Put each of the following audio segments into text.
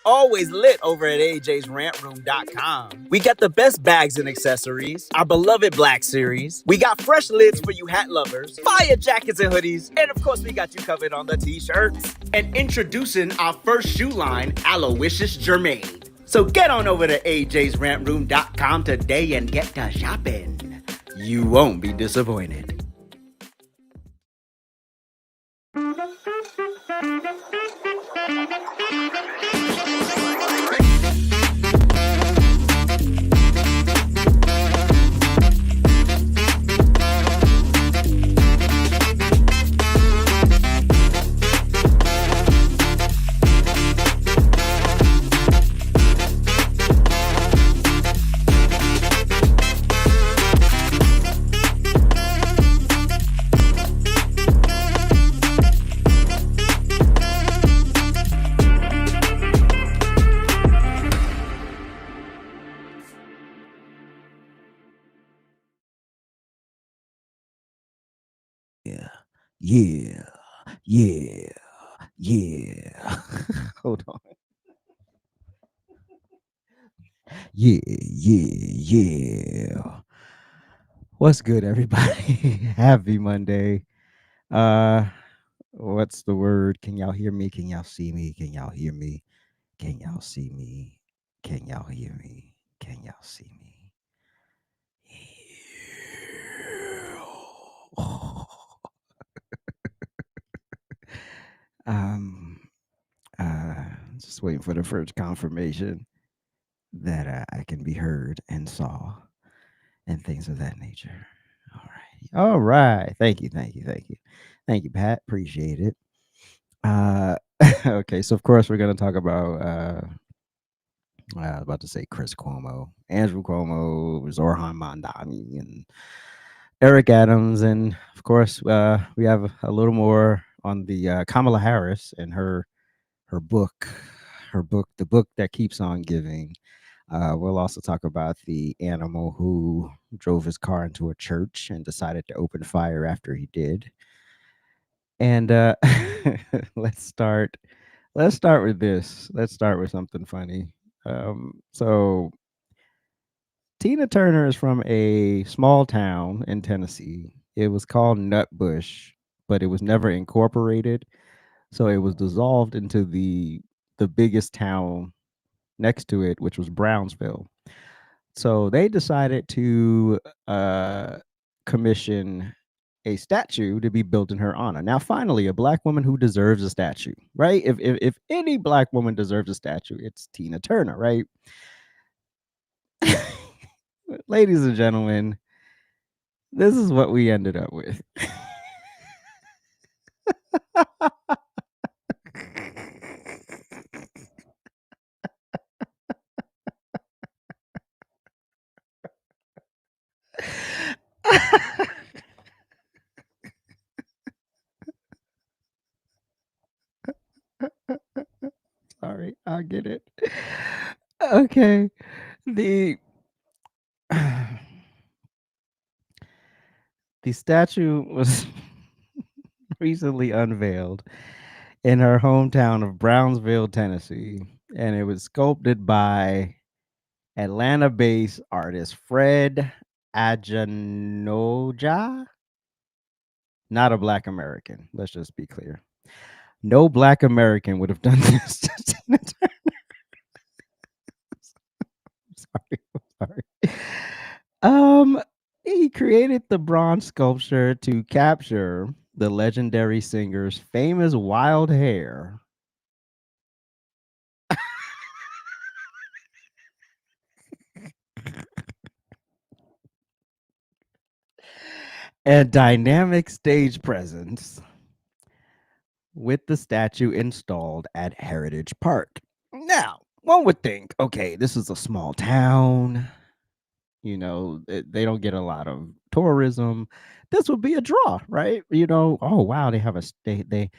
always lit over at AJsRANTroom.com. We got the best bags and accessories, our beloved Black Series. We got fresh lids for you hat lovers, fire jackets and hoodies, and of course, we got you covered on the t-shirts. And introducing our first shoe line, Aloysius Germain. So get on over to AJsRANTroom.com today and get to shopping. You won't be disappointed. Yeah. Hold on. Yeah. What's good, everybody? Happy Monday. What's the word? Can y'all hear me? Can y'all see me? Can y'all hear me? Can y'all see me? Can y'all hear me? Can y'all see me? um, just waiting for the first confirmation that I can be heard and saw and things of that nature. All right. Thank you, Pat. Appreciate it. Okay, so of course we're gonna talk about I was about to say Chris Cuomo, Andrew Cuomo, Zorhan Mandani, and Eric Adams, and of course we have a little more on the Kamala Harris and her book, the book that keeps on giving. We'll also talk about the animal who drove his car into a church and decided to open fire after he did. And let's start with this. Let's start with something funny. So Tina Turner is from a small town in Tennessee. It was called Nutbush, but it was never incorporated. So it was dissolved into the biggest town next to it, which was Brownsville. So they decided to commission a statue to be built in her honor. Now, finally, a black woman who deserves a statue, right? If any black woman deserves a statue, it's Tina Turner, right? Ladies and gentlemen, this is what we ended up with. Sorry, I'll get it. Okay. The statue was recently unveiled in her hometown of Brownsville, Tennessee, and it was sculpted by Atlanta-based artist Fred Ajanoja. Not a black American. Let's just be clear. No black American would have done this to Tina Turner. Sorry. He created the bronze sculpture to capture the legendary singer's famous wild hair. And dynamic stage presence with the statue installed at Heritage Park. Now, one would think, okay, this is a small town. You know, they don't get a lot of tourism. This would be a draw, right? You know, oh wow, they have a they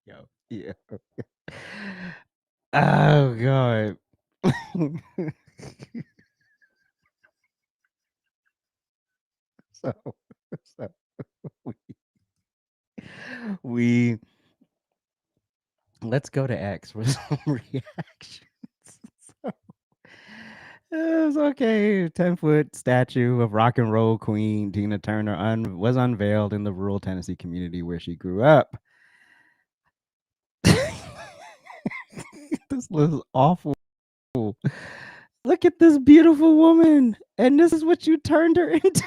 Yo, yeah. Oh god. so, so we let's go to X for some reactions. So, it was okay. 10-foot statue of rock and roll queen Tina Turner was unveiled in the rural Tennessee community where she grew up. This looks awful. Look at this beautiful woman, and this is what you turned her into.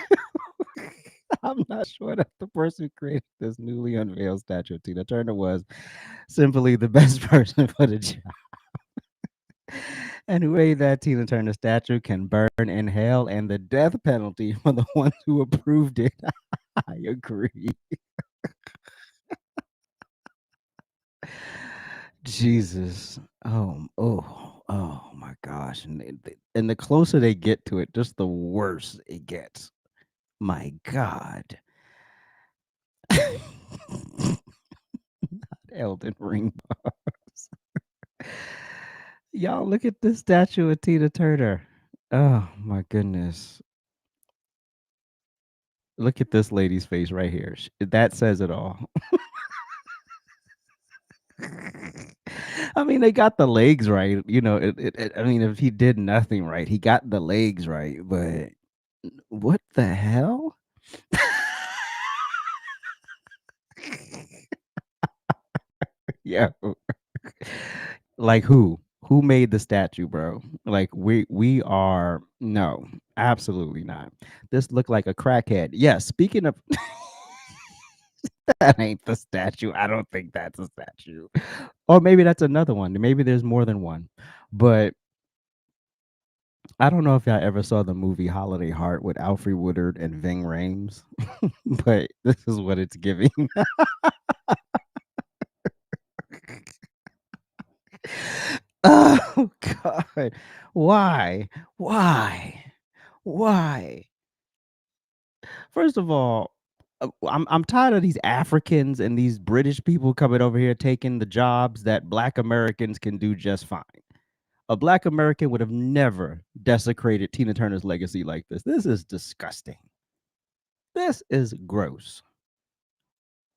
I'm not sure that the person who created this newly unveiled statue of Tina Turner was simply the best person for the job. And who made that Tina Turner statue can burn in hell and the death penalty for the ones who approved it. I agree. Jesus. Oh my gosh. And the closer they get to it, just the worse it gets. My God. Elden Ring bars. Y'all look at this statue of Tina Turner. Oh my goodness. Look at this lady's face right here. That says it all. I mean, they got the legs right. You know, I mean, if he did nothing right, he got the legs right. But what the hell? Yeah. Like who? Who made the statue, bro? Like we are no, absolutely not. This looked like a crackhead. Yeah, speaking of that ain't the statue. I don't think that's a statue. Or maybe that's another one. Maybe there's more than one. But I don't know if y'all ever saw the movie Holiday Heart with Alfred Woodard and Ving Rhames, but this is what it's giving. Oh God. Why? Why? Why? First of all, I'm tired of these Africans and these British people coming over here taking the jobs that Black Americans can do just fine. A Black American would have never desecrated Tina Turner's legacy like this. This is disgusting. This is gross.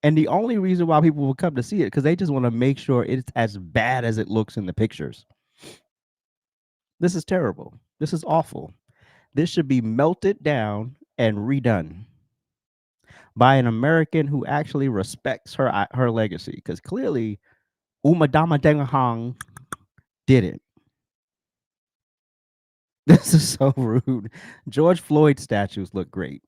And the only reason why people will come to see it because they just want to make sure it's as bad as it looks in the pictures. This is terrible. This is awful. This should be melted down and redone by an American who actually respects her legacy. Because clearly, Umadama Dengahang did it. This is so rude. George Floyd statues look great.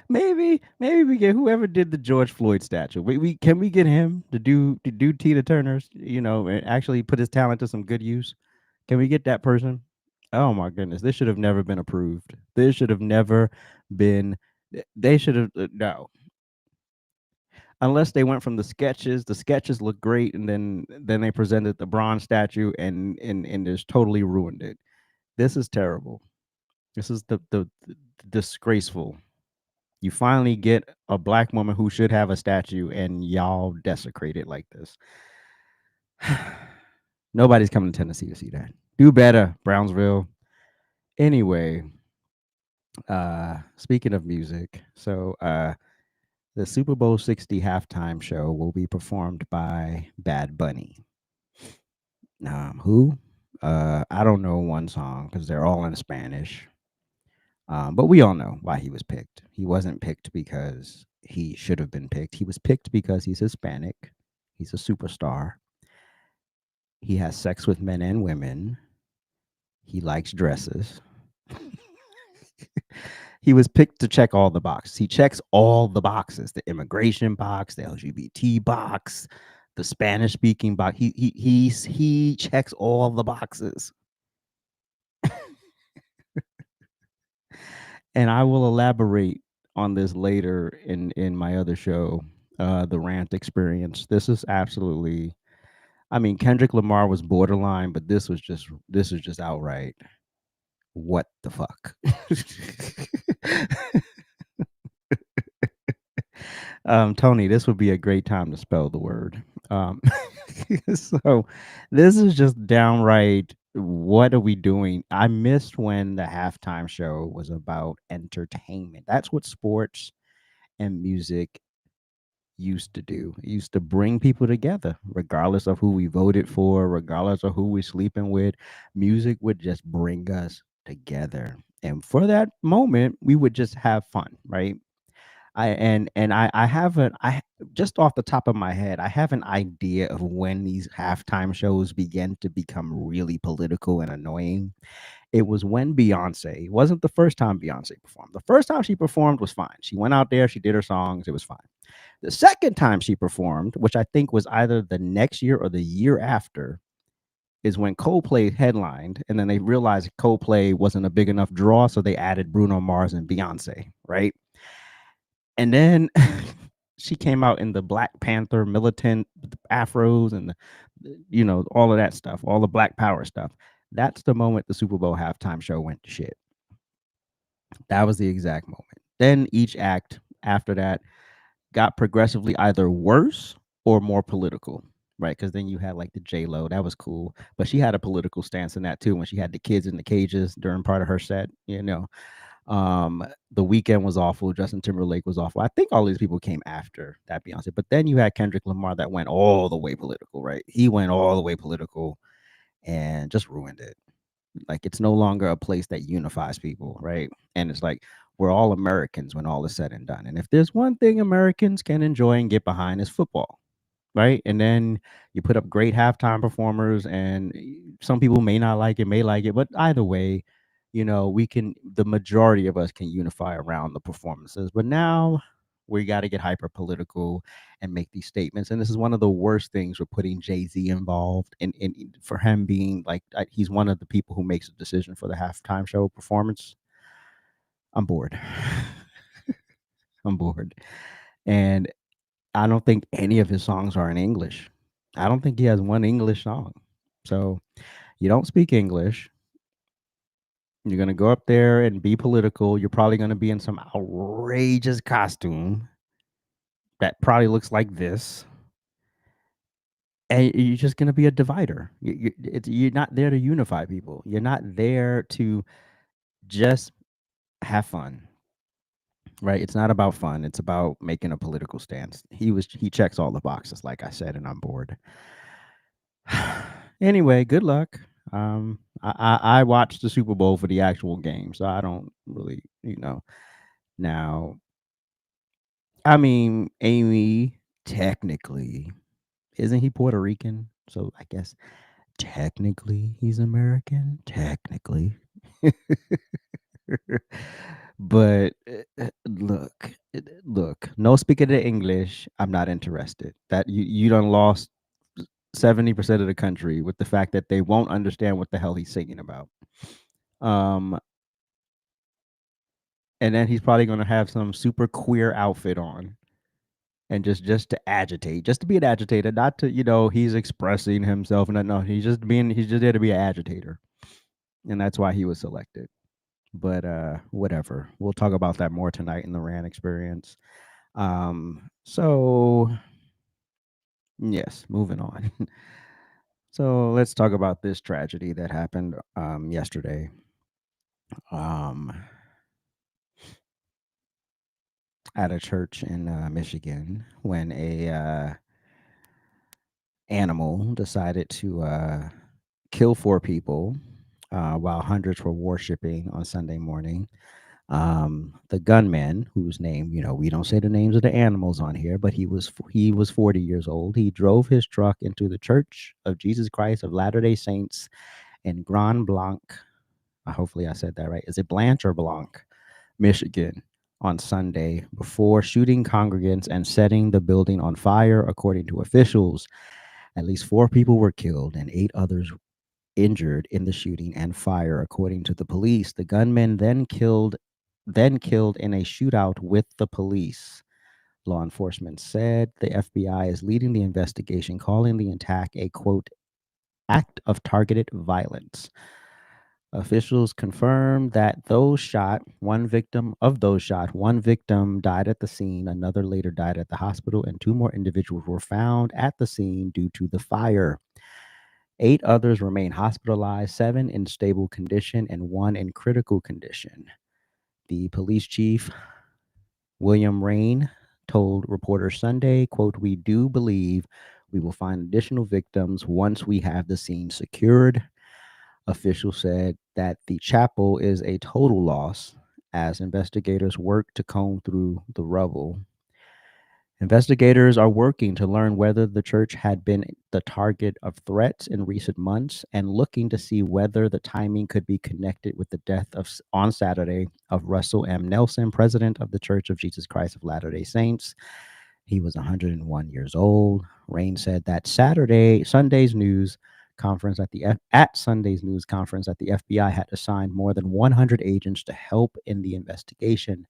maybe we get whoever did the George Floyd statue. We can we get him to do Tina Turner's, you know, and actually put his talent to some good use. Can we get that person? Oh my goodness, this should have never been approved. This should have never been. They should have no. Unless they went from the sketches. The sketches look great, and then they presented the bronze statue, and just totally ruined it. This is terrible. This is the disgraceful. You finally get a Black woman who should have a statue, and y'all desecrate it like this. Nobody's coming to Tennessee to see that. Do better, Brownsville. Anyway, speaking of music, so the Super Bowl 60 halftime show will be performed by Bad Bunny. Who? I don't know one song because they're all in Spanish. But we all know why he was picked. He wasn't picked because he should have been picked. He was picked because he's Hispanic. He's a superstar. He has sex with men and women. He likes dresses. He was picked to check all the boxes. He checks all the boxes: the immigration box, the LGBT box, the Spanish speaking box. He checks all the boxes. And I will elaborate on this later in my other show, the Rant Experience. This is absolutely, I mean, Kendrick Lamar was borderline, but this is just outright. What the fuck? Tony, this would be a great time to spell the word. So this is just downright what are we doing? I missed when the halftime show was about entertainment. That's what sports and music used to do. It used to bring people together, regardless of who we voted for, regardless of who we're sleeping with. Music would just bring us together. And for that moment, we would just have fun, right? I have an I just off the top of my head, I have an idea of when these halftime shows began to become really political and annoying. It was when Beyonce, it wasn't the first time Beyonce performed. The first time she performed was fine. She went out there, she did her songs, it was fine. The second time she performed, which I think was either the next year or the year after, is when Coldplay headlined, and then they realized Coldplay wasn't a big enough draw, so they added Bruno Mars and Beyonce, right? And then she came out in the Black Panther militant afros and all of that stuff, all the Black Power stuff. That's the moment the Super Bowl halftime show went to shit. That was the exact moment. Then each act after that got progressively either worse or more political, right? Because then you had like the J Lo, that was cool, but she had a political stance in that too when she had the kids in the cages during part of her set. The Weekend was awful. Justin Timberlake was awful. I think all these people came after that Beyonce, but then you had Kendrick Lamar that went all the way political, right? He went all the way political and just ruined it. Like it's no longer a place that unifies people, right? And it's like we're all Americans when all is said and done. And if there's one thing Americans can enjoy and get behind is football, right? And then you put up great halftime performers, and some people may not like it, may like it, but either way, the majority of us can unify around the performances. But now we got to get hyper political and make these statements. And this is one of the worst things with putting Jay-Z involved, and for him being like, he's one of the people who makes a decision for the halftime show performance. I'm bored. I'm bored. And I don't think any of his songs are in English. I don't think he has one English song. So you don't speak English. You're going to go up there and be political. You're probably going to be in some outrageous costume that probably looks like this. And you're just going to be a divider. You're not there to unify people. You're not there to just have fun, right? It's not about fun. It's about making a political stance. He checks all the boxes, like I said, and I'm bored. Anyway, good luck. I watched the Super Bowl for the actual game, so I don't really, Now, I mean, Amy, technically, isn't he Puerto Rican? So I guess technically he's American. Technically. But look, no speaking of English, I'm not interested. That you done lost 70% of the country with the fact that they won't understand what the hell he's singing about. Um, and then he's probably gonna have some super queer outfit on, and just to agitate, just to be an agitator, not to he's expressing himself, and no, he's just there to be an agitator, and that's why he was selected. But whatever, we'll talk about that more tonight in the RANT experience. So yes, moving on. So let's talk about this tragedy that happened yesterday. Um, at a church in Michigan, when a animal decided to kill 4 people while hundreds were worshiping on Sunday morning. The gunman, whose name, we don't say the names of the animals on here, but he was 40 years old. He drove his truck into the Church of Jesus Christ of Latter-day Saints in Grand Blanc. Hopefully I said that right. Is it Blanche or Blanc, Michigan, on Sunday before shooting congregants and setting the building on fire, according to officials. At least 4 people were killed and 8 others injured in the shooting and fire, according to the police. The gunman then killed in a shootout with the police. Law enforcement said the FBI is leading the investigation, calling the attack a quote act of targeted violence. Officials confirmed that one victim died at the scene, another later died at the hospital, and 2 more individuals were found at the scene due to the fire. 8 others remain hospitalized, 7 in stable condition, and 1 in critical condition. The police chief, William Rain, told reporters Sunday, quote, "We do believe we will find additional victims once we have the scene secured." Officials said that the chapel is a total loss as investigators work to comb through the rubble. Investigators are working to learn whether the church had been the target of threats in recent months and looking to see whether the timing could be connected with the death on Saturday of Russell M. Nelson, president of the Church of Jesus Christ of Latter-day Saints. He was 101 years old. Rain said that Sunday's news conference at Sunday's news conference that the FBI had assigned more than 100 agents to help in the investigation.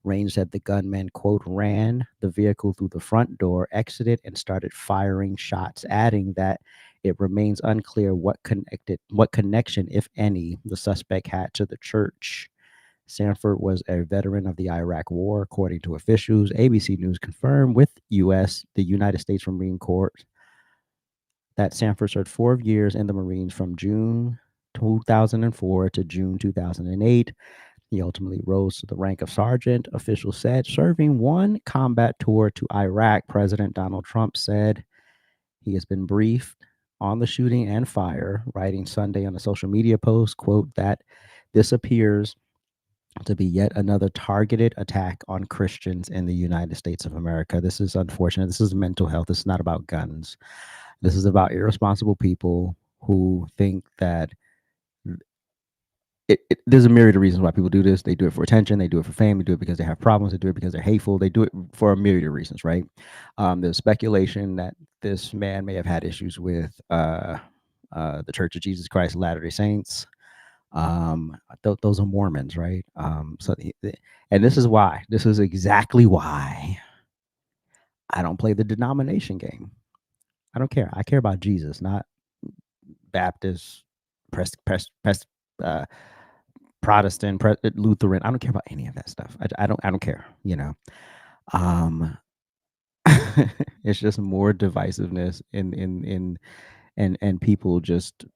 Rain said the gunman, quote, ran the vehicle through the front door, exited, and started firing shots, adding that it remains unclear what connection, if any, the suspect had to the church. Sanford was a veteran of the Iraq War, according to officials. ABC News confirmed with the United States Marine Corps that Sanford served 4 years in the Marines from June 2004 to June 2008. He ultimately rose to the rank of sergeant, officials said, serving 1 combat tour to Iraq. President Donald Trump said he has been briefed on the shooting and fire, writing Sunday on a social media post, quote, that this appears to be yet another targeted attack on Christians in the United States of America. This is unfortunate. This is mental health. This is not about guns. This is about irresponsible people who think that there's a myriad of reasons why people do this. They do it for attention. They do it for fame. They do it because they have problems. They do it because they're hateful. They do it for a myriad of reasons, right? There's speculation that this man may have had issues with the Church of Jesus Christ of Latter-day Saints. Those are Mormons, right? And this is exactly why I don't play the denomination game. I don't care. I care about Jesus, not Baptist, Protestant, Lutheran. I don't care about any of that stuff. I don't care. It's just more divisiveness and people just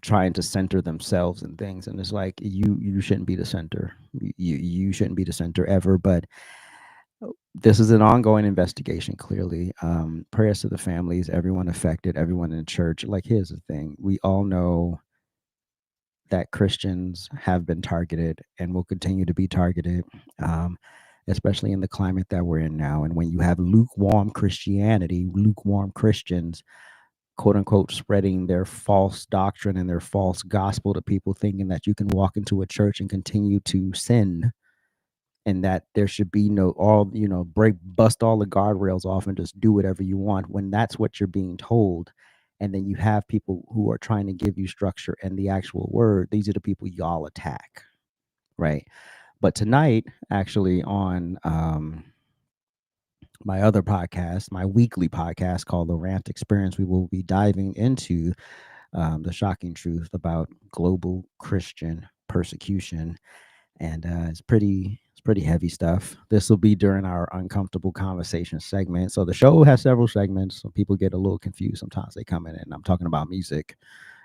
trying to center themselves and things, and it's like you shouldn't be the center. You shouldn't be the center ever. But this is an ongoing investigation. Clearly, prayers to the families, everyone affected, everyone in church. Like, here's the thing: we all know that Christians have been targeted and will continue to be targeted, especially in the climate that we're in now. And when you have lukewarm Christianity, lukewarm Christians, quote unquote, spreading their false doctrine and their false gospel to people, thinking that you can walk into a church and continue to sin, and that there should be bust all the guardrails off and just do whatever you want, when that's what you're being told. And then you have people who are trying to give you structure and the actual word. These are the people y'all attack, right? But tonight, actually, on my other podcast, my weekly podcast called The RANT Experience, we will be diving into the shocking truth about global Christian persecution. And it's pretty heavy stuff. This will be during our uncomfortable conversation segment. So the show has several segments, so people get a little confused sometimes. They come in and I'm talking about music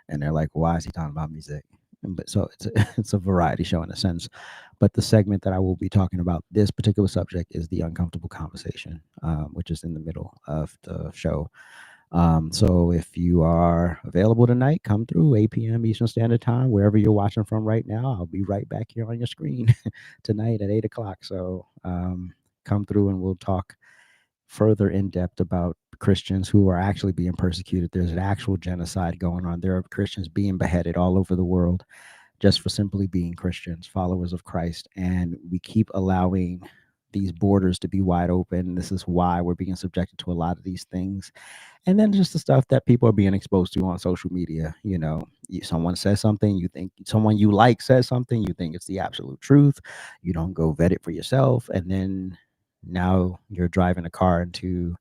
and they're like, why is he talking about music? But so it's a variety show in a sense. But the segment that I will be talking about this particular subject is the uncomfortable conversation, which is in the middle of the show. So if you are available tonight, come through 8 p.m. Eastern Standard Time, wherever you're watching from right now. I'll be right back here on your screen tonight at 8 o'clock. So come through and we'll talk further in depth about Christians who are actually being persecuted. There's an actual genocide going on. There are Christians being beheaded all over the world just for simply being Christians, followers of Christ. And we keep allowing these borders to be wide open. This is why we're being subjected to a lot of these things. And then just the stuff that people are being exposed to on social media. Someone says something, you think someone you like says something, you think it's the absolute truth. You don't go vet it for yourself. And then now you're driving a car into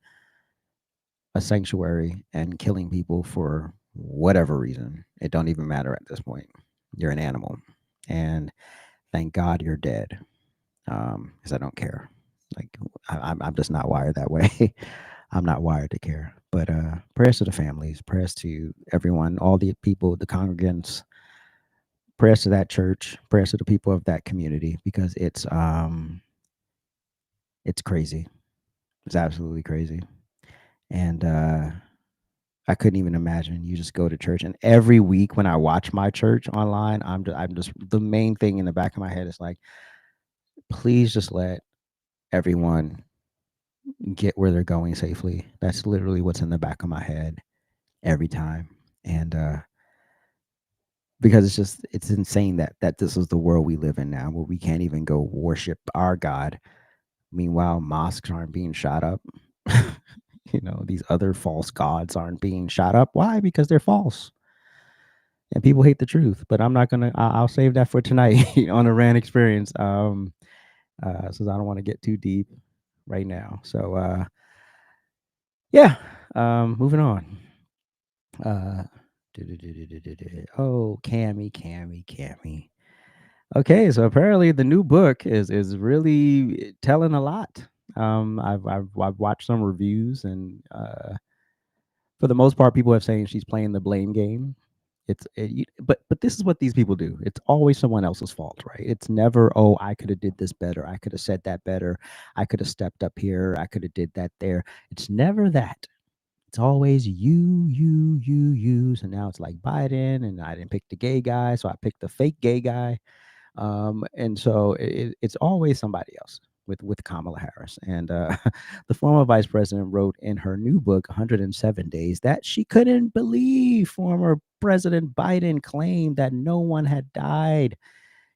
a sanctuary and killing people for whatever reason. It don't even matter at this point. You're an animal. And thank God you're dead. Because I don't care. Like, I'm just not wired that way. I'm not wired to care. But prayers to the families, prayers to everyone, all the people, the congregants, prayers to that church, prayers to the people of that community, because it's crazy. It's absolutely crazy. And I couldn't even imagine. You just go to church, and every week when I watch my church online, I'm just the main thing in the back of my head is like, please just let everyone get where they're going safely. That's literally what's in the back of my head every time. And because it's insane that this is the world we live in now, where we can't even go worship our God. Meanwhile, mosques aren't being shot up. These other false gods aren't being shot up. Why? Because they're false. And people hate the truth. But I'm not gonna. I'll save that for tonight on a rant experience. Since I don't want to get too deep right now. So yeah. Moving on. Uh, oh, Cammy. Okay, so apparently the new book is really telling a lot. I've watched some reviews, and for the most part, people are saying she's playing the blame game. But this is what these people do. It's always someone else's fault, right? It's never, oh, I could have did this better, I could have said that better, I could have stepped up here, I could have did that there. It's never that. It's always you. So now it's like Biden, and I didn't pick the gay guy, so I picked the fake gay guy. And so it's always somebody else with Kamala Harris. And the former vice president wrote in her new book, 107 Days, that she couldn't believe former President Biden claimed that no one had died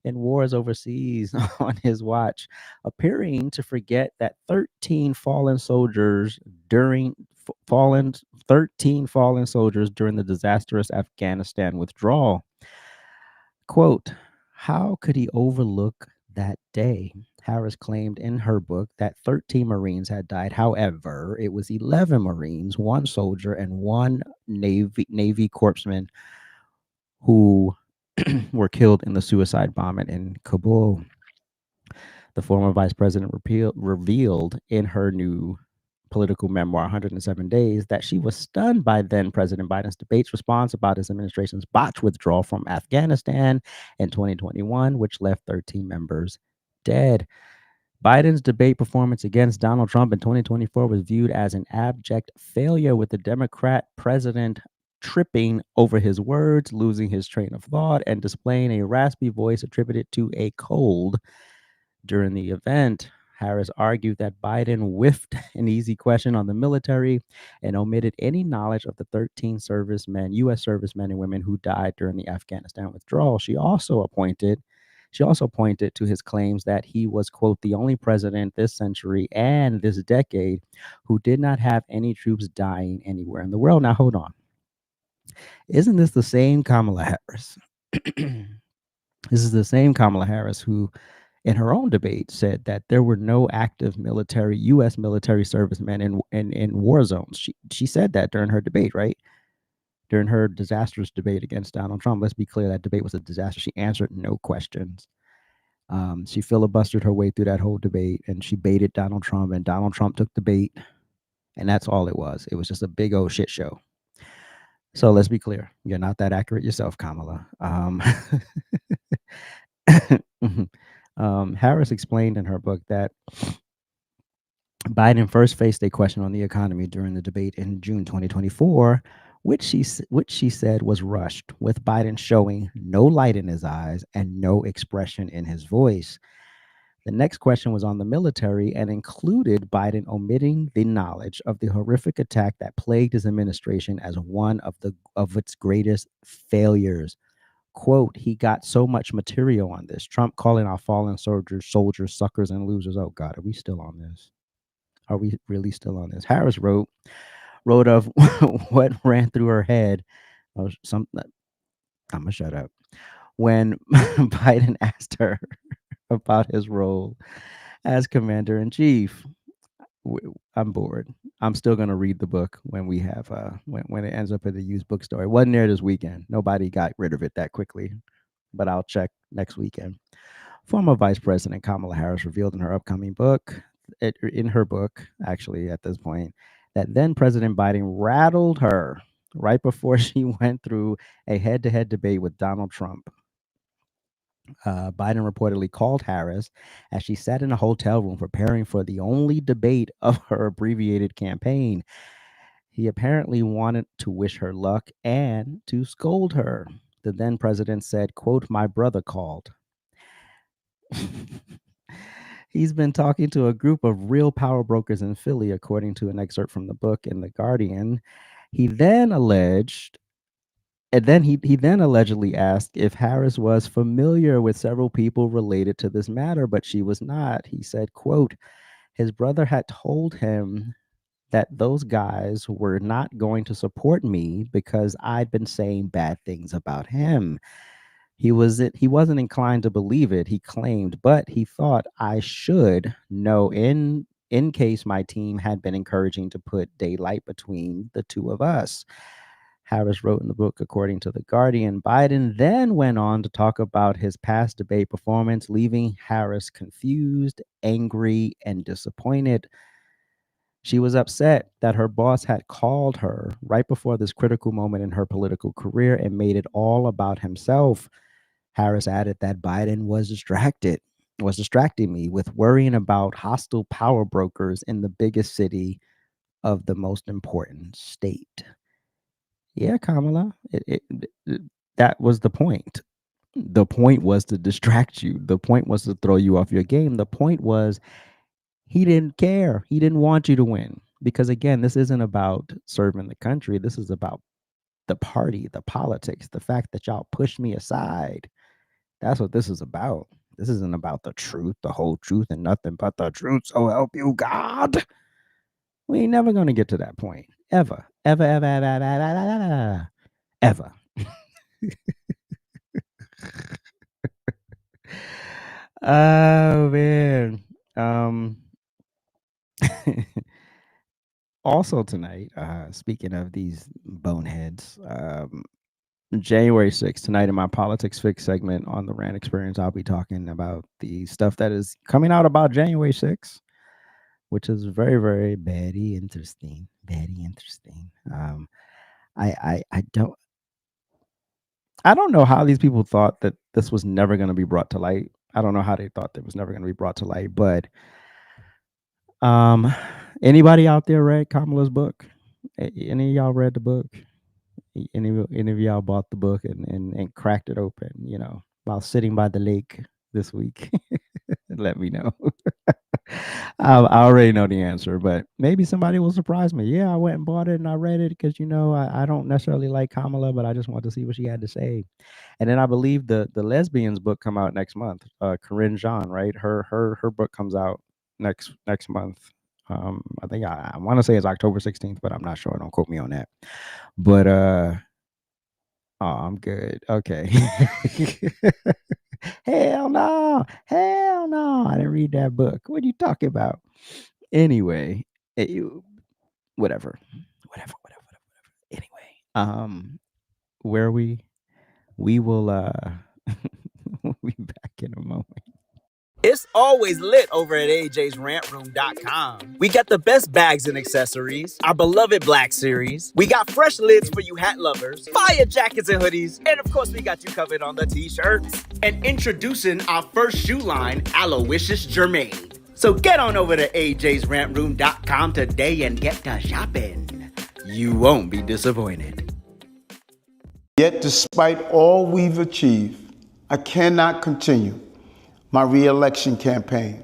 in wars overseas on his watch, appearing to forget that 13 fallen soldiers during fallen 13 fallen soldiers during the disastrous Afghanistan withdrawal. Quote, how could he overlook that day? Harris claimed in her book that 13 Marines had died. However, it was 11 Marines, one soldier, and one Navy corpsman who were killed in the suicide bombing in Kabul. The former vice president revealed in her new political memoir, 107 Days, that she was stunned by then President Biden's debate's response about his administration's botched withdrawal from Afghanistan in 2021, which left 13 members dead. Biden's debate performance against Donald Trump in 2024 was viewed as an abject failure, with the Democrat president tripping over his words, losing his train of thought, and displaying a raspy voice attributed to a cold during the event. Harris argued that Biden whiffed an easy question on the military and omitted any knowledge of the 13 U.S. servicemen and women who died during the Afghanistan withdrawal. She also pointed to his claims that he was, quote, the only president this century and this decade who did not have any troops dying anywhere in the world. Now, hold on. Isn't this the same Kamala Harris? This is the same Kamala Harris who, in her own debate, said that there were no active U.S. military servicemen in war zones. She said that during her debate, right? During her disastrous debate against Donald Trump. Let's be clear, that debate was a disaster. She answered no questions. She filibustered her way through that whole debate, and she baited Donald Trump, and Donald Trump took the bait, and that's all it was. It was just a big old shit show. So let's be clear, you're not that accurate yourself, Kamala. Harris explained in her book that Biden first faced a question on the economy during the debate in June 2024, which she said was rushed, with Biden showing no light in his eyes and no expression in his voice. The next question was on the military and included Biden omitting the knowledge of the horrific attack that plagued his administration as one of its greatest failures. Quote, he got so much material on this. Trump calling our fallen soldiers, suckers, and losers. Oh God, are we still on this? Are we really still on this? Harris wrote of what ran through her head. I'm gonna shut up. When Biden asked her about his role as commander in chief. I'm bored. I'm still gonna read the book when we have when it ends up at the used bookstore. It wasn't there this weekend. Nobody got rid of it that quickly, but I'll check next weekend. Former Vice President Kamala Harris revealed in her upcoming book, in her book, actually, at this point, that then President Biden rattled her right before she went through a head-to-head debate with Donald Trump. Biden reportedly called Harris as she sat in a hotel room preparing for the only debate of her abbreviated campaign. He apparently wanted to wish her luck and to scold her. The then president said, quote, "My brother called." He's been talking to a group of real power brokers in Philly, according to an excerpt from the book in The Guardian. He then alleged he then allegedly asked if Harris was familiar with several people related to this matter, but she was not. He said, quote, his brother had told him that those guys were not going to support me because I'd been saying bad things about him. He wasn't inclined to believe it, he claimed, but he thought I should know in case my team had been encouraging to put daylight between the two of us. Harris wrote in the book, according to The Guardian. Biden then went on to talk about his past debate performance, leaving Harris confused, angry, and disappointed. She was upset that her boss had called her right before this critical moment in her political career and made it all about himself. Harris added that Biden was distracting me with worrying about hostile power brokers in the biggest city of the most important state. Yeah, Kamala, that was the point. The point was to distract you. The point was to throw you off your game. The point was he didn't care. He didn't want you to win. Because again, this isn't about serving the country. This is about the party, the politics, the fact that y'all pushed me aside. That's what this is about. This isn't about the truth, the whole truth, and nothing but the truth. So help you God. We ain't never gonna get to that point. Ever. Ever, ever, ever, ever, ever, ever. Oh man. Um Also tonight, speaking of these boneheads, January 6th, tonight in my Politics Fix segment on the RANT Experience, I'll be talking about the stuff that is coming out about January 6th, which is very, very very interesting. Very interesting. I don't know how these people thought that this was never going to be brought to light. I don't know how they thought that was never going to be brought to light, but um, anybody out there read Kamala's book? Any of y'all read the book? Any of y'all bought the book and cracked it open, while sitting by the lake this week? Let me know. I already know the answer, but maybe somebody will surprise me. Yeah, I went and bought it and I read it because I don't necessarily like Kamala, but I just want to see what she had to say. And then I believe the lesbians book come out next month. Corinne Jean, right? Her book comes out next month. I think I want to say it's October 16th, but I'm not sure. Don't quote me on that. But oh, I'm good. Okay. Hell no. Hell no. I didn't read that book. What are you talking about? Anyway, whatever. Whatever. Anyway, where we will we'll be back in a moment. It's always lit over at AJsRANTroom.com. We got the best bags and accessories, our beloved Black Series. We got fresh lids for you hat lovers, fire jackets and hoodies, and of course we got you covered on the t-shirts. And introducing our first shoe line, Aloysius Germain. So get on over to AJsRANTroom.com today and get to shopping. You won't be disappointed. Yet despite all we've achieved, I cannot continue my re-election campaign.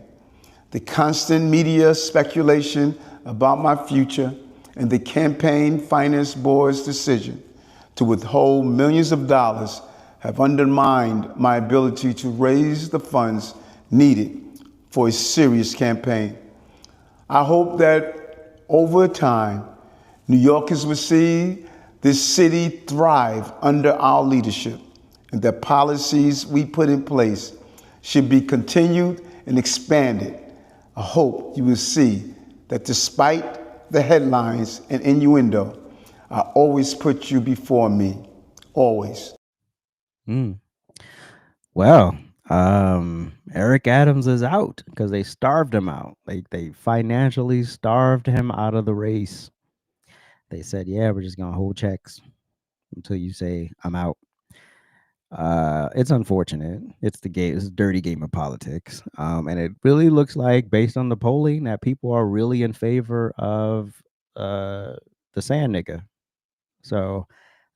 The constant media speculation about my future and the campaign finance board's decision to withhold millions of dollars have undermined my ability to raise the funds needed for a serious campaign. I hope that over time, New Yorkers will see this city thrive under our leadership and that policies we put in place should be continued and expanded. I hope you will see that despite the headlines and innuendo, I always put you before me, always. Well, Eric Adams is out because they starved him out. They financially starved him out of the race. They said, "Yeah, we're just gonna hold checks until you say I'm out." It's unfortunate. It's the game. It's a dirty game of politics. And it really looks like, based on the polling, that people are really in favor of uh the sand nigga. So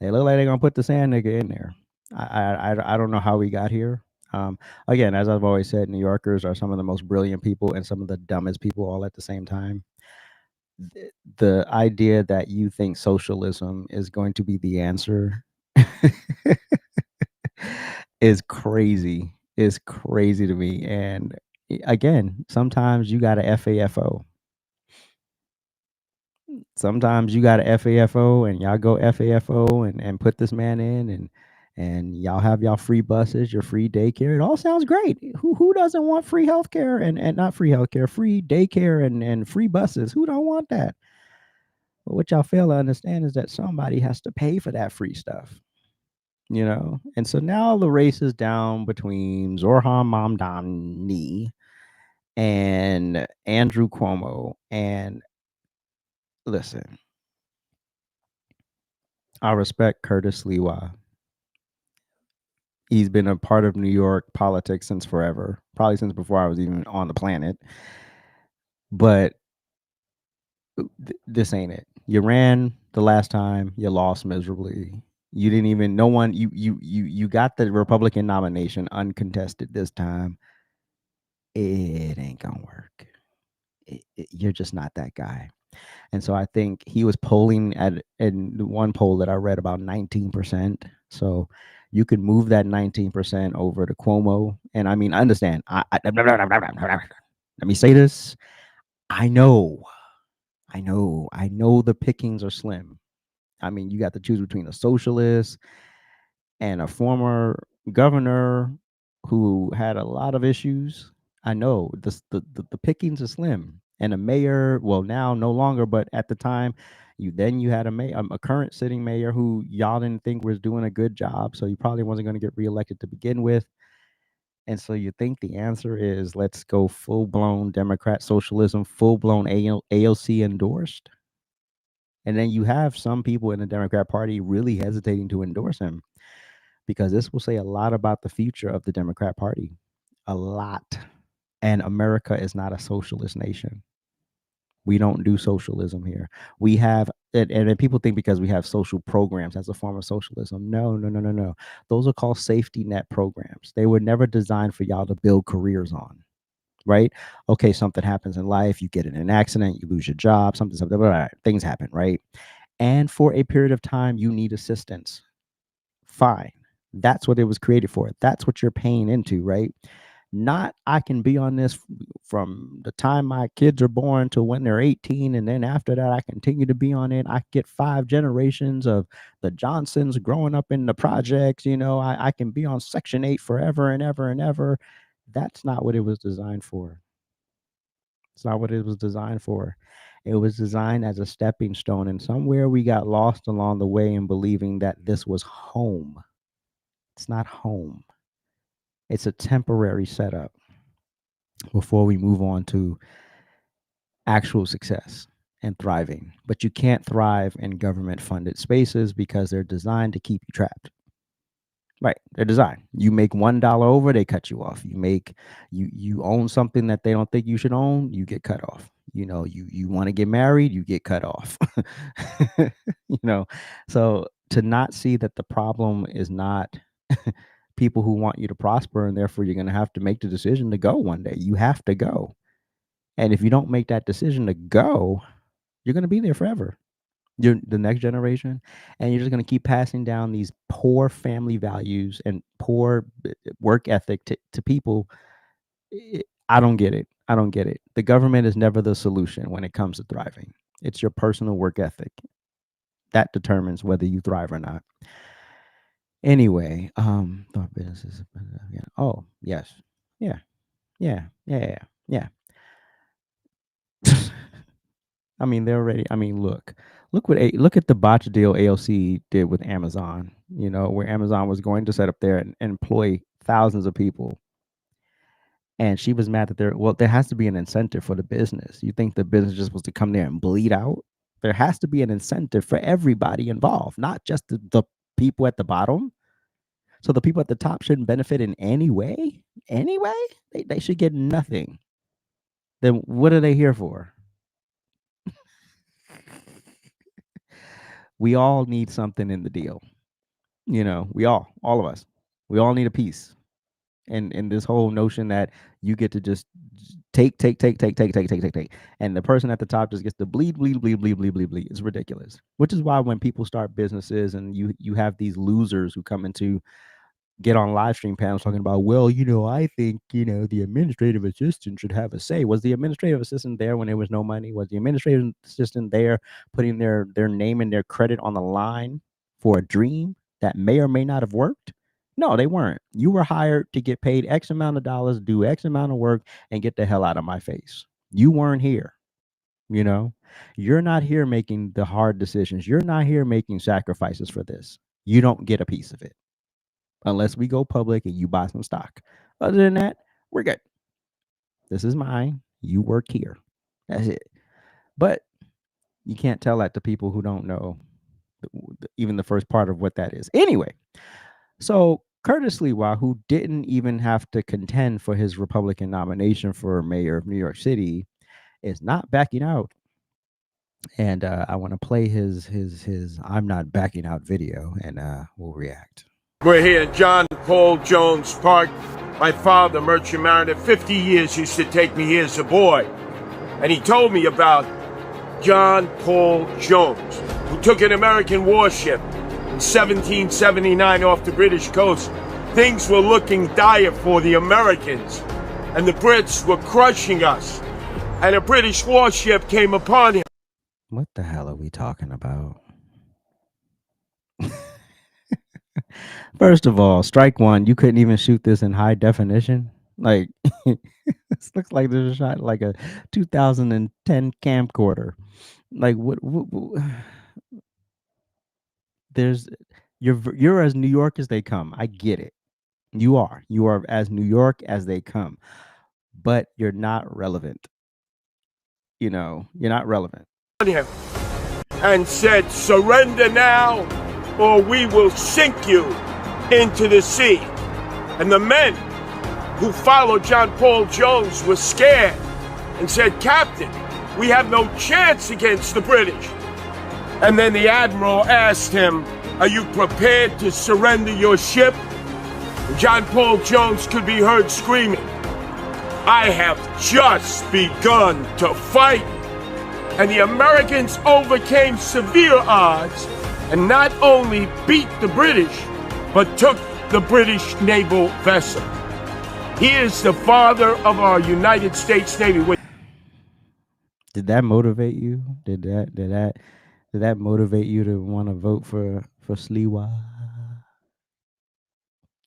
they look like they're gonna put the sand nigga in there. I don't know how we got here. Um, Again, as I've always said, New Yorkers are some of the most brilliant people and some of the dumbest people all at the same time. The idea that you think socialism is going to be the answer is crazy. Is crazy to me. And again, sometimes you got to FAFO. Sometimes you got to FAFO, and y'all go FAFO and put this man in, and y'all have y'all free buses, your free daycare. It all sounds great. Who doesn't want free healthcare and not free healthcare, free daycare and free buses? Who don't want that? But what y'all fail to understand is that somebody has to pay for that free stuff. And so now the race is down between Zorhan Mamdani and Andrew Cuomo. And listen, I respect Curtis Lewa. He's been a part of New York politics since forever, probably since before I was even on the planet. But this ain't it. You ran the last time, you lost miserably. You didn't even no one you got the Republican nomination uncontested this time. It ain't gonna work. You're just not that guy. And so I think he was polling at in one poll that I read about 19%. So you could move that 19% over to Cuomo. And I mean, I understand. Let me say this. I know, I know the pickings are slim. I mean, you got to choose between a socialist and a former governor who had a lot of issues. I know the pickings are slim, and a mayor, well, now no longer, but at the time, you had a current sitting mayor who y'all didn't think was doing a good job, so he probably wasn't going to get reelected to begin with. And so you think the answer is let's go full blown Democrat socialism, full blown AOC endorsed, and then you have some people in the Democrat Party really hesitating to endorse him because this will say a lot about the future of the Democrat Party. A lot. And America is not a socialist nation. We don't do socialism here. We have, and then people think because we have social programs as a form of socialism. No, no, no, no, no. Those are called safety net programs. They were never designed for y'all to build careers on, right? Okay, something happens in life, you get in an accident, you lose your job, something, blah, blah, blah, things happen, right? And for a period of time, you need assistance. Fine. That's what it was created for. That's what you're paying into, right? Not I can be on this from the time my kids are born to when they're 18. And then after that, I continue to be on it. I get 5 generations of the Johnsons growing up in the projects. I can be on Section 8 forever and ever and ever. That's not what it was designed for. It's not what it was designed for. It was designed as a stepping stone. And somewhere we got lost along the way in believing that this was home. It's not home. It's a temporary setup before we move on to actual success and thriving. But you can't thrive in government funded spaces because they're designed to keep you trapped. Right. They're designed. You make $1 over, they cut you off. You own something that they don't think you should own, you get cut off. You want to get married, you get cut off. you know. So to not see that the problem is not people who want you to prosper, and therefore you're going to have to make the decision to go one day. You have to go. And if you don't make that decision to go, you're going to be there forever. You're the next generation, and you're just going to keep passing down these poor family values and poor work ethic to people. I don't get it. I don't get it. The government is never the solution when it comes to thriving. It's your personal work ethic that determines whether you thrive or not. Anyway, thought businesses. Yeah. Oh, yes. Yeah. Yeah. Yeah. Yeah. Yeah. I mean, they're already. I mean, look at the botch deal AOC did with Amazon. Where Amazon was going to set up there and employ thousands of people, and she was mad that there. Well, there has to be an incentive for the business. You think the business just was to come there and bleed out? There has to be an incentive for everybody involved, not just the people at the bottom. So the people at the top shouldn't benefit in any way. Anyway, they should get nothing. Then what are they here for? We all need something in the deal. We all of us, we all need a piece. And this whole notion that you get to just take, and the person at the top just gets to bleed, is ridiculous. Which is why when people start businesses and you have these losers who come into get on live stream panels talking about, well, I think, the administrative assistant should have a say. Was the administrative assistant there when there was no money? Was the administrative assistant there putting their name and their credit on the line for a dream that may or may not have worked? No, they weren't. You were hired to get paid X amount of dollars, do X amount of work, and get the hell out of my face. You weren't here. You're not here making the hard decisions. You're not here making sacrifices for this. You don't get a piece of it unless we go public and you buy some stock. Other than that, we're good. This is mine. You work here. That's it. But you can't tell that to people who don't know even the first part of what that is. Anyway, so Curtis Lewa, who didn't even have to contend for his Republican nomination for mayor of New York City, is not backing out. And I want to play his "I'm Not Backing Out" video, and we'll react. We're here at John Paul Jones Park. My father, Merchant Mariner, 50 years used to take me here as a boy. And he told me about John Paul Jones, who took an American warship in 1779 off the British coast. Things were looking dire for the Americans, and the Brits were crushing us. And a British warship came upon him. What the hell are we talking about? First of all, strike one. You couldn't even shoot this in high definition. Like, this looks like this was shot like a 2010 camcorder. Like, what there's you're as New York as they come. I get it. You are as New York as they come, but you're not relevant. You're not relevant. And said, surrender now, or we will sink you into the sea. And the men who followed John Paul Jones were scared and said, Captain, we have no chance against the British. And then the admiral asked him, are you prepared to surrender your ship? And John Paul Jones could be heard screaming, I have just begun to fight. And the Americans overcame severe odds and not only beat the British, but took the British naval vessel. He is the father of our United States Navy. Did that motivate you? Did that motivate you to want to vote for Sliwa?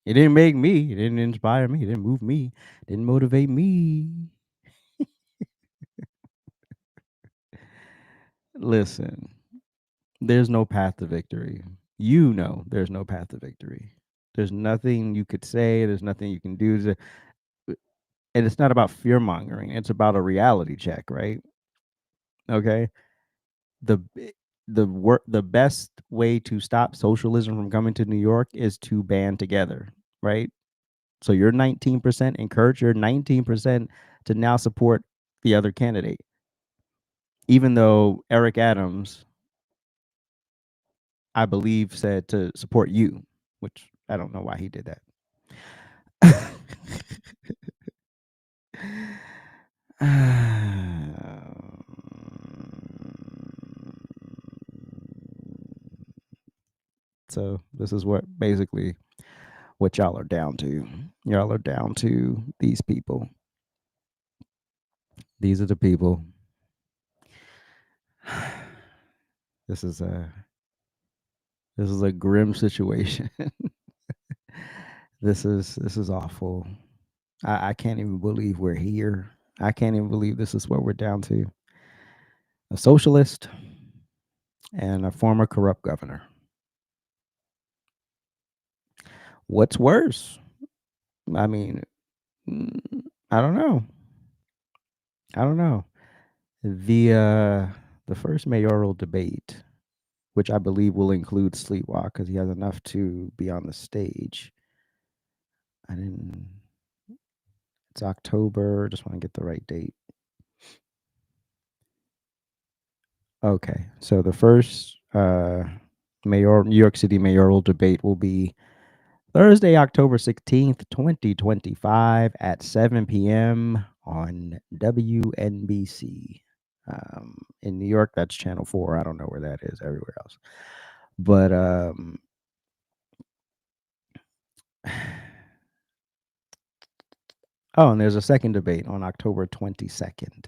It didn't make me. It didn't inspire me. It didn't move me. It didn't motivate me. Listen, there's no path to victory. There's no path to victory. There's nothing you could say. There's nothing you can do. And it's not about fear mongering. It's about a reality check, right? Okay. The best way to stop socialism from coming to New York is to band together, right? So you're 19%, encourage your 19% to now support the other candidate. Even though Eric Adams, I believe, said to support you, which I don't know why he did that. So this is what y'all are down to. Y'all are down to these people. These are the people. This is a grim situation. This is awful. I can't even believe we're here. I can't even believe this is what we're down to. A socialist and a former corrupt governor. What's worse? I mean, I don't know. The the first mayoral debate, which I believe will include Sleepwalk because he has enough to be on the stage. I didn't. It's October. Just want to get the right date. Okay, so the first New York City mayoral debate will be Thursday, October 16th, 2025 at 7 p.m. on WNBC. In New York, that's Channel 4. I don't know where that is everywhere else. But oh, and there's a second debate on October 22nd.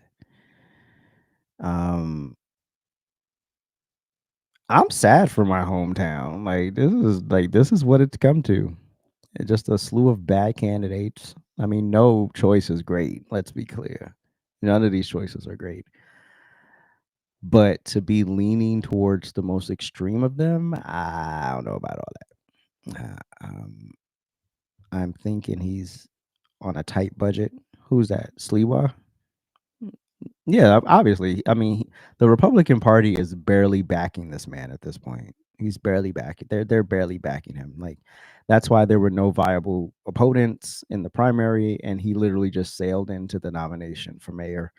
I'm sad for my hometown. This is what it's come to. It's just a slew of bad candidates. I mean, no choice is great. Let's be clear. None of these choices are great. But to be leaning towards the most extreme of them, I don't know about all that. I'm thinking he's on a tight budget. Who's that? Sliwa? Yeah, obviously. I mean, the Republican Party is barely backing this man at this point. He's barely backing. They're barely backing him. Like that's why there were no viable opponents in the primary, and he literally just sailed into the nomination for mayor.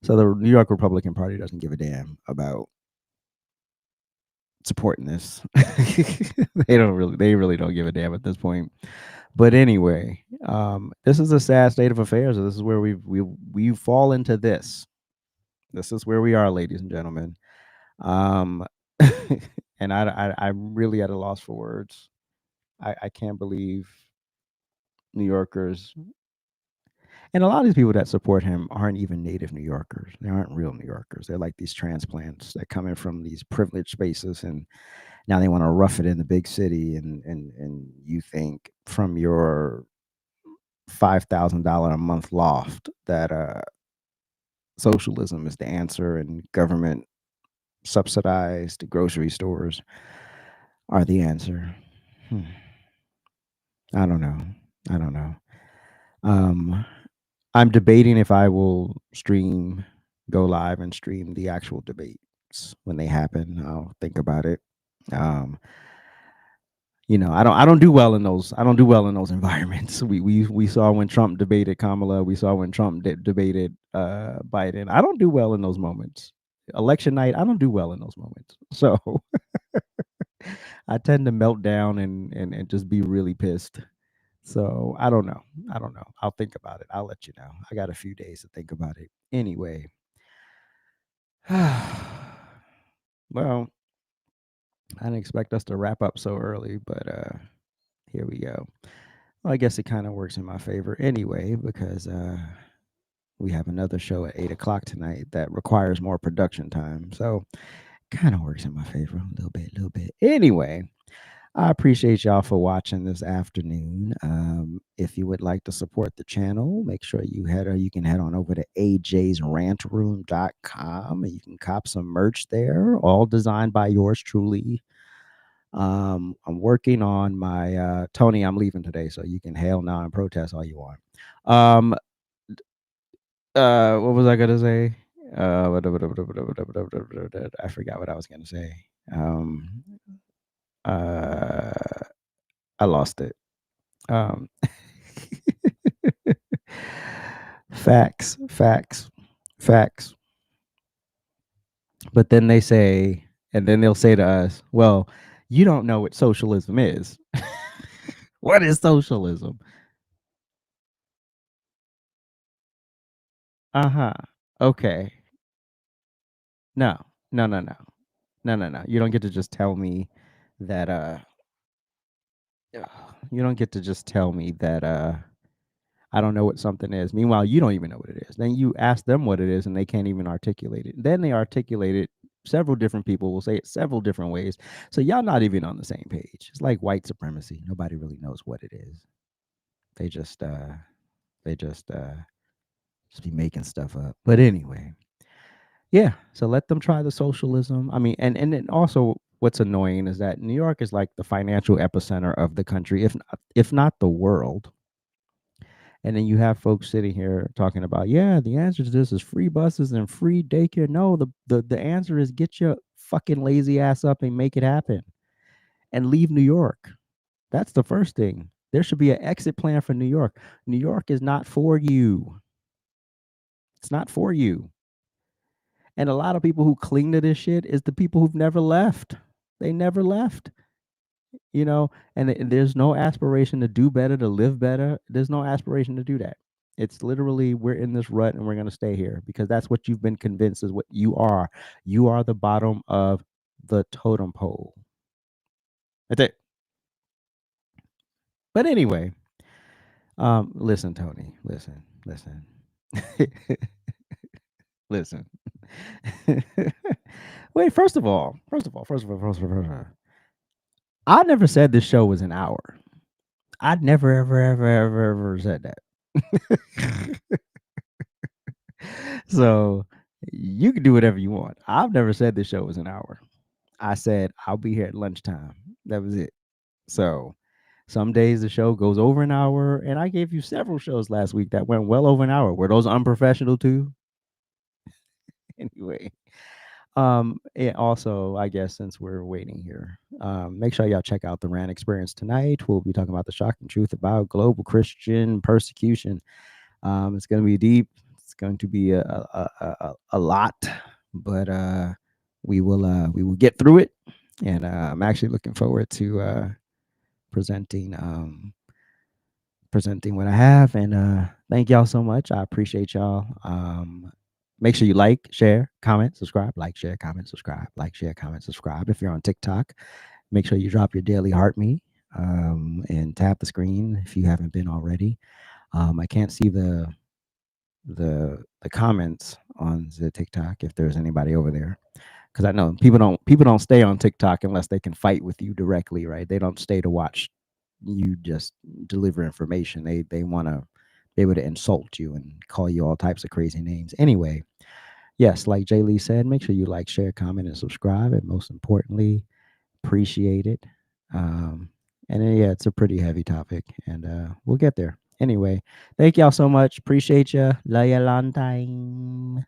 So the New York Republican Party doesn't give a damn about supporting this. They really don't give a damn at this point. But anyway, this is a sad state of affairs. This is where we fall into this. This is where we are, ladies and gentlemen. And I'm really at a loss for words. I can't believe New Yorkers and a lot of these people that support him aren't even native New Yorkers. They aren't real New Yorkers. They're like these transplants that come in from these privileged spaces, and now they want to rough it in the big city. And you think from your $5,000 a month loft that socialism is the answer, and government subsidized grocery stores are the answer. I don't know. I don't know. I'm debating if I will go live and stream the actual debates when they happen. I'll think about it. I don't do well in those. I don't do well in those environments. We saw when Trump debated Kamala. We saw when Trump debated Biden. I don't do well in those moments. Election night, I don't do well in those moments. So I tend to melt down and just be really pissed. So I don't know. I don't know. I'll think about it. I'll let you know. I got a few days to think about it. Anyway. Well, I didn't expect us to wrap up so early, but here we go. Well, I guess it kind of works in my favor anyway, because we have another show at 8 o'clock tonight that requires more production time. So kind of works in my favor a little bit. Anyway, I appreciate y'all for watching this afternoon. If you would like to support the channel, make sure you can head on over to AJsRANTroom.com and you can cop some merch there, all designed by yours truly. I'm working on my Tony, I'm leaving today, so you can hail now and protest all you want. What was I gonna say? I forgot what I was gonna say. I lost it. Facts. But then they'll say to us, well, you don't know what socialism is. What is socialism? Okay. No. You don't get to just tell me that you don't get to just tell me that I don't know what something is. Meanwhile, you don't even know what it is. Then you ask them what it is and they can't even articulate it. Then they articulate it. Several different people will say it several different ways. So y'all not even on the same page. It's like white supremacy. Nobody really knows what it is. They just be making stuff up. But anyway, yeah. So let them try the socialism. I mean, and then also what's annoying is that New York is like the financial epicenter of the country, if not the world. And then you have folks sitting here talking about, yeah, the answer to this is free buses and free daycare. No, the answer is get your fucking lazy ass up and make it happen and leave New York. That's the first thing. There should be an exit plan for New York. New York is not for you. It's not for you. And a lot of people who cling to this shit is the people who've never left. They never left. And there's no aspiration to do better, to live better. There's no aspiration to do that. It's literally we're in this rut and we're going to stay here because that's what you've been convinced is what you are. You are the bottom of the totem pole. That's it. But anyway, listen, Tony, listen. Listen. Wait, first of all, I never said this show was an hour. I'd never, ever said that. So you can do whatever you want. I've never said this show was an hour. I said I'll be here at lunchtime. That was it. So some days the show goes over an hour, and I gave you several shows last week that went well over an hour. Were those unprofessional too? Anyway. And also, I guess since we're waiting here, make sure y'all check out the RANT experience tonight. We'll be talking about the shocking truth about global Christian persecution. It's going to be deep. It's going to be a lot, but we will get through it. And I'm actually looking forward to presenting what I have. And thank y'all so much. I appreciate y'all. Make sure you like, share, comment, subscribe, like, share, comment, subscribe, like, share, comment, subscribe. If you're on TikTok, make sure you drop your daily heart me and tap the screen if you haven't been already. I can't see the comments on the TikTok if there's anybody over there, because I know people don't stay on TikTok unless they can fight with you directly, right? They don't stay to watch you just deliver information. They want to be able to insult you and call you all types of crazy names. Anyway, yes, like Jay Lee said, make sure you like, share, comment, and subscribe. And most importantly, appreciate it. And then, yeah, it's a pretty heavy topic, and we'll get there. Anyway, thank y'all so much. Appreciate you. Love you a long time.